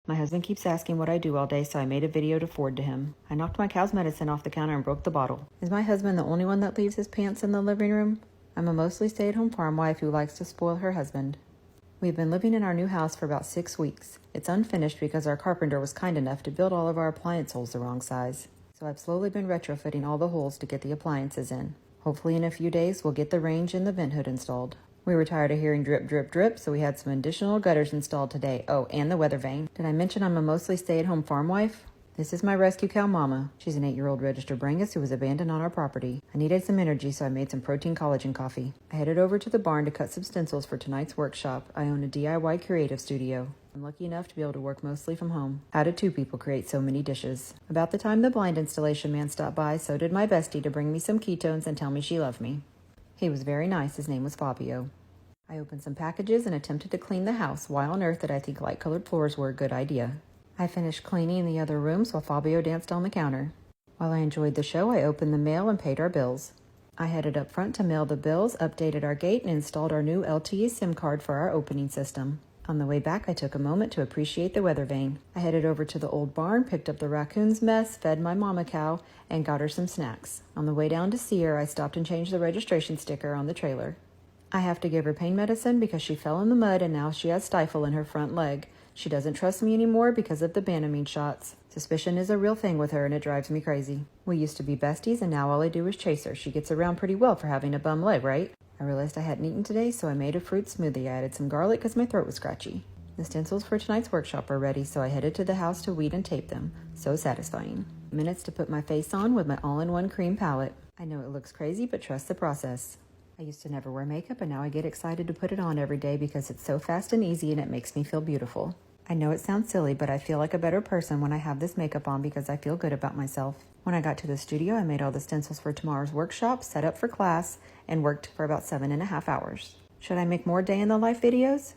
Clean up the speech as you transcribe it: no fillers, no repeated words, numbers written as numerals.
My husband keeps asking what I do all day, so I made a video to forward to him. I knocked my cow's medicine off the counter and broke the bottle. Is my husband the only one that leaves his pants in the living room? I'm a mostly stay-at-home farm wife who likes to spoil her husband. We've been living in our new house for about 6 weeks. It's unfinished because our carpenter was kind enough to build all of our appliance holes the wrong size. So I've slowly been retrofitting all the holes to get the appliances in. Hopefully in a few days we'll get the range and the vent hood installed. We were tired of hearing drip, drip, drip, so we had some additional gutters installed today. Oh, and the weather vane. Did I mention I'm a mostly stay-at-home farm wife? This is my rescue cow, Mama. She's an 8-year-old registered Brangus who was abandoned on our property. I needed some energy, so I made some protein collagen coffee. I headed over to the barn to cut some stencils for tonight's workshop. I own a DIY creative studio. I'm lucky enough to be able to work mostly from home. How did 2 people create so many dishes? About the time the blind installation man stopped by, so did my bestie to bring me some ketones and tell me she loved me. He was very nice. His name was Fabio. I opened some packages and attempted to clean the house. Why on earth did I think light-colored floors were a good idea? I finished cleaning the other rooms while Fabio danced on the counter. While I enjoyed the show, I opened the mail and paid our bills. I headed up front to mail the bills, updated our gate, and installed our new LTE SIM card for our opening system. On the way back, I took a moment to appreciate the weather vane. I headed over to the old barn, picked up the raccoon's mess, fed my mama cow, and got her some snacks. On the way down to see her, I stopped and changed the registration sticker on the trailer. I have to give her pain medicine because she fell in the mud and now she has stifle in her front leg. She doesn't trust me anymore because of the Banamine shots. Suspicion is a real thing with her and it drives me crazy. We used to be besties and now all I do is chase her. She gets around pretty well for having a bum leg, right? I realized I hadn't eaten today, so I made a fruit smoothie. I added some garlic because my throat was scratchy. The stencils for tonight's workshop are ready, so I headed to the house to weed and tape them. So satisfying. Minutes to put my face on with my all-in-one cream palette. I know it looks crazy, but trust the process. I used to never wear makeup, and now I get excited to put it on every day because it's so fast and easy and it makes me feel beautiful. I know it sounds silly, but I feel like a better person when I have this makeup on because I feel good about myself. When I got to the studio, I made all the stencils for tomorrow's workshop, set up for class, and worked for about 7.5 hours. Should I make more day in the life videos?